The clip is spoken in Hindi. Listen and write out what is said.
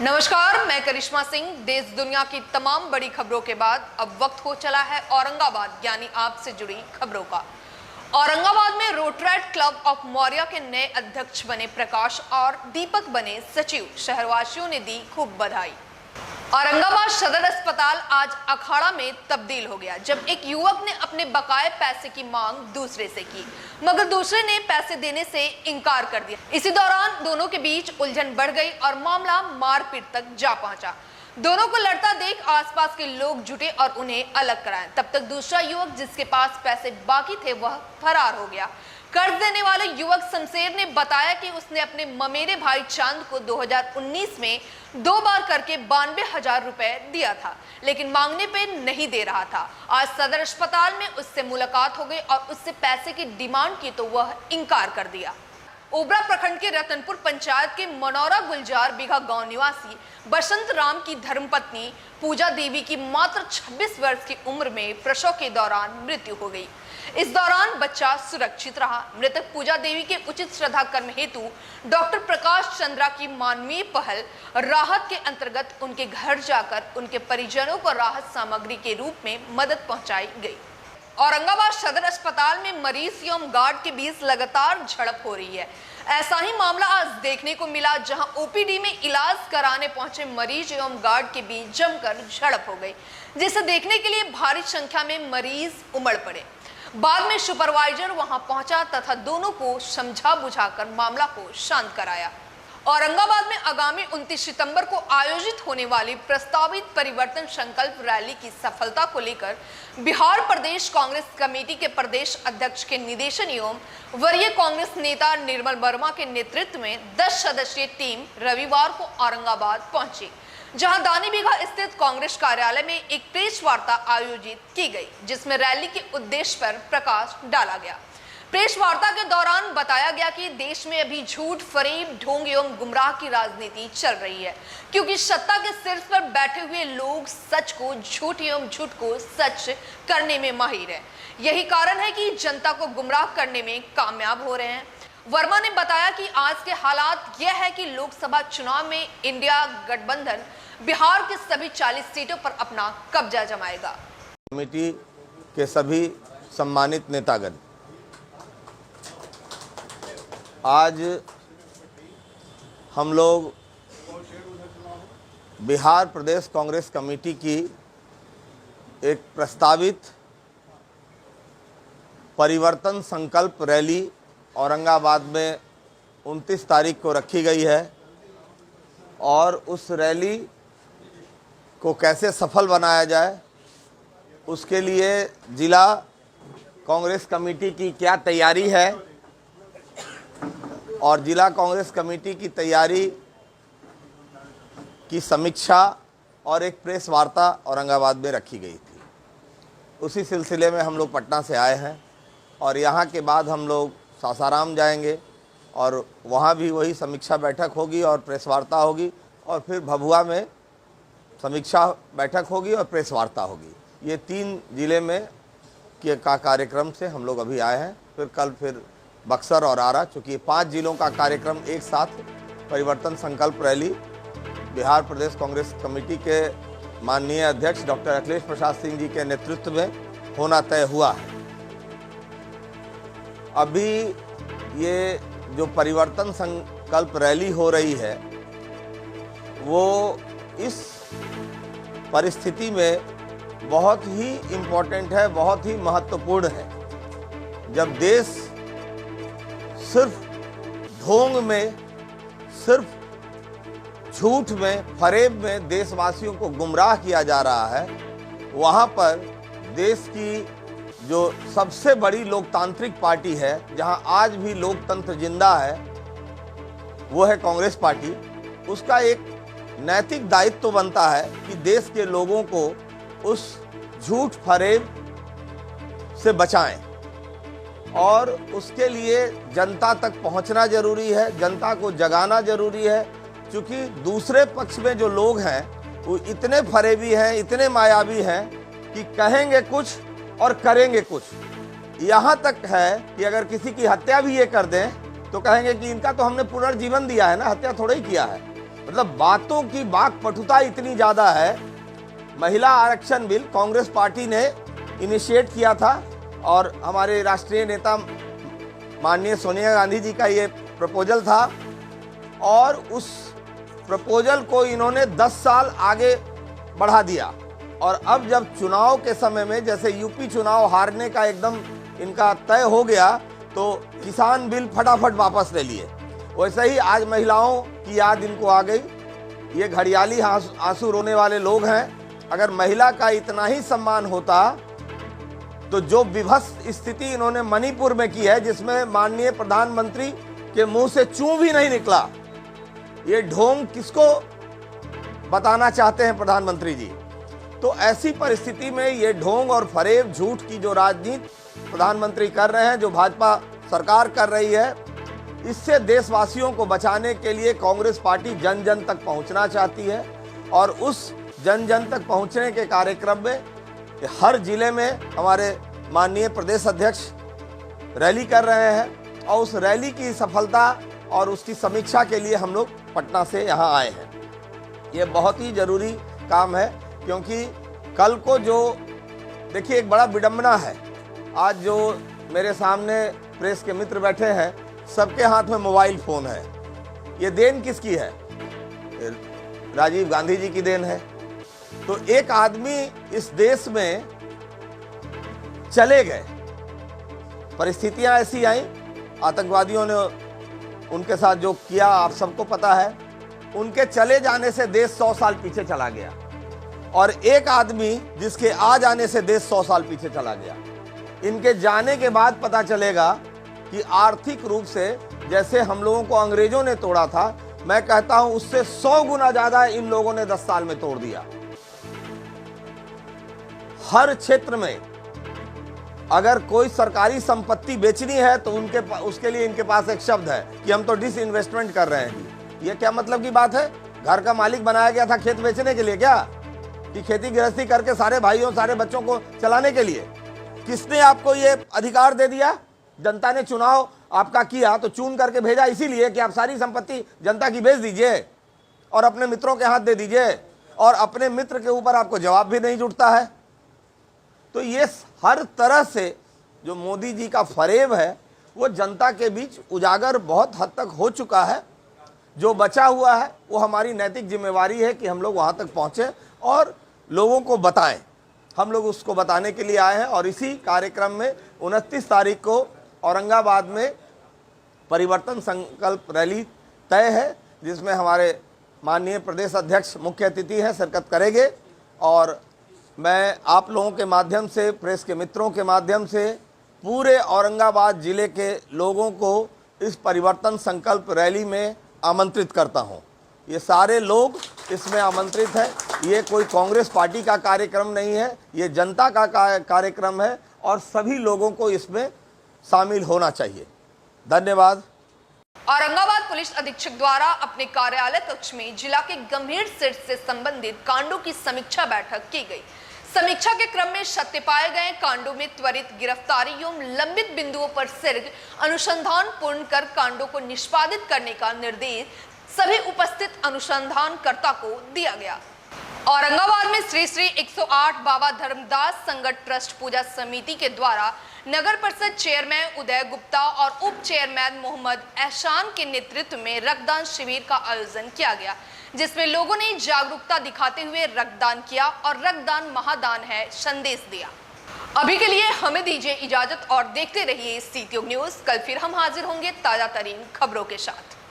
नमस्कार, मैं करिश्मा सिंह। देश दुनिया की तमाम बड़ी खबरों के बाद अब वक्त हो चला है औरंगाबाद यानी आपसे जुड़ी खबरों का। औरंगाबाद में रोटरैट क्लब ऑफ मौर्या के नए अध्यक्ष बने प्रकाश और दीपक बने सचिव। शहरवासियों ने दी खूब बधाई। औरंगाबाद सदर अस्पताल आज अखाड़ा में तब्दील हो गया जब एक युवक ने अपने बकाये पैसे की मांग दूसरे से की, मगर दूसरे ने पैसे देने से इनकार कर दिया। इसी दौरान दोनों के बीच उलझन बढ़ गई और मामला मारपीट तक जा पहुंचा। दोनों को लड़ता देख आसपास के लोग जुटे और उन्हें अलग कराए। तब तक दूसरा युवक जिसके पास पैसे बाकी थे वह फरार हो गया। कर्ज देने वाले युवक शमशेर ने बताया कि उसने अपने ममेरे भाई चांद को 2019 में 2 बार करके 92,000 रुपए दिया था, लेकिन मांगने पे नहीं दे रहा था। आज सदर अस्पताल में उससे मुलाकात हो गई और उससे पैसे की डिमांड की तो वह इनकार कर दिया। ओबरा प्रखंड के रतनपुर पंचायत के मनौरा गुलजार बीघा गांव निवासी बसंत राम की धर्मपत्नी पूजा देवी की मात्र 26 वर्ष की उम्र में प्रसव के दौरान मृत्यु हो गई। इस दौरान बच्चा सुरक्षित रहा। मृतक पूजा देवी के उचित श्रद्धा कर्म हेतु डॉक्टर प्रकाश चंद्रा की मानवीय पहल राहत के अंतर्गत उनके घर जाकर उनके परिजनों को राहत सामग्री के रूप में मदद पहुंचाई गई। औरंगाबाद सदर अस्पताल में मरीज एवं गार्ड के बीच लगातार झड़प हो रही है। ऐसा ही मामला आज देखने को मिला जहां ओपीडी में इलाज कराने पहुंचे मरीज एवं गार्ड के बीच जमकर झड़प हो गई, जिसे देखने के लिए भारी संख्या में मरीज उमड़ पड़े। बाद में सुपरवाइजर वहां पहुंचा तथा दोनों को समझा बुझाकर मामला को शांत कराया। औरंगाबाद में आगामी 29 सितंबर को आयोजित होने वाली प्रस्तावित परिवर्तन संकल्प रैली की सफलता को लेकर बिहार प्रदेश कांग्रेस कमेटी के प्रदेश अध्यक्ष के निर्देशन एवं वरीय कांग्रेस नेता निर्मल वर्मा के नेतृत्व में 10 सदस्यीय टीम रविवार को औरंगाबाद पहुंची, जहां दानी बीघा स्थित कांग्रेस कार्यालय में एक प्रेस वार्ता आयोजित की गई, जिसमें रैली के उद्देश्य पर प्रकाश डाला गया। प्रेस वार्ता के दौरान बताया गया कि देश में अभी झूठ, फरेब, ढोंग एवं गुमराह की राजनीति चल रही है, क्योंकि सत्ता के शीर्ष पर बैठे हुए लोग सच को झूठ एवं झूठ को सच करने में माहिर है। यही कारण है कि जनता को गुमराह करने में कामयाब हो रहे हैं। वर्मा ने बताया कि आज के हालात यह है कि लोकसभा चुनाव में इंडिया गठबंधन बिहार के सभी 40 सीटों पर अपना कब्जा जमाएगा। कमेटी के सभी सम्मानित नेतागण, आज हम लोग बिहार प्रदेश कांग्रेस कमेटी की एक प्रस्तावित परिवर्तन संकल्प रैली औरंगाबाद में 29 तारीख को रखी गई है और उस रैली को कैसे सफल बनाया जाए उसके लिए जिला कांग्रेस कमेटी की क्या तैयारी है और जिला कांग्रेस कमेटी की तैयारी की समीक्षा और एक प्रेस वार्ता औरंगाबाद में रखी गई थी। उसी सिलसिले में हम लोग पटना से आए हैं और यहाँ के बाद हम लोग सासाराम जाएंगे और वहाँ भी वही समीक्षा बैठक होगी और प्रेस वार्ता होगी और फिर भभुआ में समीक्षा बैठक होगी और प्रेस वार्ता होगी। ये 3 जिले में का कार्यक्रम से हम लोग अभी आए हैं। फिर कल फिर बक्सर और आरा, चूँकि 5 जिलों का कार्यक्रम एक साथ परिवर्तन संकल्प रैली बिहार प्रदेश कांग्रेस कमेटी के माननीय अध्यक्ष डॉक्टर अखिलेश प्रसाद सिंह जी के नेतृत्व में होना तय हुआ है। अभी ये जो परिवर्तन संकल्प रैली हो रही है वो इस परिस्थिति में बहुत ही इम्पोर्टेंट है, बहुत ही महत्वपूर्ण है। जब देश सिर्फ ढोंग में, सिर्फ झूठ में, फरेब में देशवासियों को गुमराह किया जा रहा है, वहाँ पर देश की जो सबसे बड़ी लोकतांत्रिक पार्टी है, जहाँ आज भी लोकतंत्र जिंदा है, वो है कांग्रेस पार्टी। उसका एक नैतिक दायित्व तो बनता है कि देश के लोगों को उस झूठ फरेब से बचाएं और उसके लिए जनता तक पहुंचना जरूरी है, जनता को जगाना जरूरी है। क्योंकि दूसरे पक्ष में जो लोग हैं वो इतने फरेबी हैं, इतने मायावी हैं कि कहेंगे कुछ और करेंगे कुछ। यहाँ तक है कि अगर किसी की हत्या भी ये कर दें तो कहेंगे कि इनका तो हमने पुनर्जीवन दिया है ना, हत्या थोड़ा ही किया है। मतलब बातों की वाक्पटुता इतनी ज्यादा है। महिला आरक्षण बिल कांग्रेस पार्टी ने इनिशिएट किया था और हमारे राष्ट्रीय नेता माननीय सोनिया गांधी जी का ये प्रपोजल था और उस प्रपोजल को इन्होंने 10 साल आगे बढ़ा दिया। और अब जब चुनाव के समय में जैसे यूपी चुनाव हारने का एकदम इनका तय हो गया तो किसान बिल फटाफट वापस ले लिए। वैसे ही आज महिलाओं की याद इनको आ गई। ये घड़ियाली आंसू रोने वाले लोग हैं। अगर महिला का इतना ही सम्मान होता तो जो विभत्स स्थिति इन्होंने मणिपुर में की है, जिसमें माननीय प्रधानमंत्री के मुंह से चूं भी नहीं निकला, ये ढोंग किसको बताना चाहते हैं प्रधानमंत्री जी? तो ऐसी परिस्थिति में ये ढोंग और फरेब झूठ की जो राजनीति प्रधानमंत्री कर रहे हैं, जो भाजपा सरकार कर रही है, इससे देशवासियों को बचाने के लिए कांग्रेस पार्टी जन जन तक पहुंचना चाहती है। और उस जन जन तक पहुंचने के कार्यक्रम में हर जिले में हमारे माननीय प्रदेश अध्यक्ष रैली कर रहे हैं और उस रैली की सफलता और उसकी समीक्षा के लिए हम लोग पटना से यहाँ आए हैं। ये बहुत ही जरूरी काम है क्योंकि कल को जो देखिए एक बड़ा विडंबना है, आज जो मेरे सामने प्रेस के मित्र बैठे हैं सबके हाथ में मोबाइल फोन है। ये देन किसकी है? राजीव गांधी जी की देन है। तो एक आदमी इस देश में चले गए, परिस्थितियां ऐसी आई, आतंकवादियों ने उनके साथ जो किया आप सबको पता है। उनके चले जाने से देश 100 साल पीछे चला गया और एक आदमी जिसके आ जाने से देश 100 साल पीछे चला गया। इनके जाने के बाद पता चलेगा कि आर्थिक रूप से जैसे हम लोगों को अंग्रेजों ने तोड़ा था, मैं कहता हूं उससे 100 गुना ज्यादा इन लोगों ने 10 साल में तोड़ दिया। हर क्षेत्र में अगर कोई सरकारी संपत्ति बेचनी है तो उसके लिए इनके पास एक शब्द है कि हम तो डिसइन्वेस्टमेंट कर रहे हैं। ये क्या मतलब की बात है? घर का मालिक बनाया गया था खेत बेचने के लिए क्या? कि खेती गृहस्थी करके सारे भाइयों सारे बच्चों को चलाने के लिए? किसने आपको ये अधिकार दे दिया? जनता ने चुनाव आपका किया तो चुन करके भेजा इसीलिए कि आप सारी संपत्ति जनता की बेच दीजिए और अपने मित्रों के हाथ दे दीजिए, और अपने मित्र के ऊपर आपको जवाब भी नहीं जुटता है। तो ये हर तरह से जो मोदी जी का फरेब है वो जनता के बीच उजागर बहुत हद तक हो चुका है। जो बचा हुआ है वो हमारी नैतिक जिम्मेवारी है कि हम लोग वहाँ तक पहुँचे और लोगों को बताएं। हम लोग उसको बताने के लिए आए हैं और इसी कार्यक्रम में 29 तारीख को औरंगाबाद में परिवर्तन संकल्प रैली तय है, जिसमें हमारे माननीय प्रदेश अध्यक्ष मुख्य अतिथि हैं, शिरकत करेंगे। और मैं आप लोगों के माध्यम से, प्रेस के मित्रों के माध्यम से पूरे औरंगाबाद जिले के लोगों को इस परिवर्तन संकल्प रैली में आमंत्रित करता हूं। ये सारे लोग इसमें आमंत्रित हैं। ये कोई कांग्रेस पार्टी का कार्यक्रम नहीं है, ये जनता का कार्यक्रम है और सभी लोगों को इसमें शामिल होना चाहिए। धन्यवाद। औरंगाबाद पुलिस अधीक्षक द्वारा अपने कार्यालय कक्ष में जिला के गंभीर सेट से संबंधित कांडों की समीक्षा बैठक की गई। समीक्षा के क्रम में सत्य पाए गए कांडों में त्वरित गिरफ्तारी एवं लंबित बिंदुओं पर शीघ्र अनुसंधान पूर्ण कर कांडों को निष्पादित करने का निर्देश सभी उपस्थित अनुसंधानकर्ता को दिया गया। औरंगाबाद में श्री श्री 108 बाबा धर्मदास संगत ट्रस्ट पूजा समिति के द्वारा नगर परिषद चेयरमैन उदय गुप्ता और उप चेयरमैन मोहम्मद एहसान के नेतृत्व में रक्तदान शिविर का आयोजन किया गया, जिसमें लोगों ने जागरूकता दिखाते हुए रक्तदान किया और रक्तदान महादान है संदेश दिया। अभी के लिए हमें दीजिए इजाजत और देखते रहिए सीटी न्यूज। कल फिर हम हाजिर होंगे ताजा तरीन खबरों के साथ।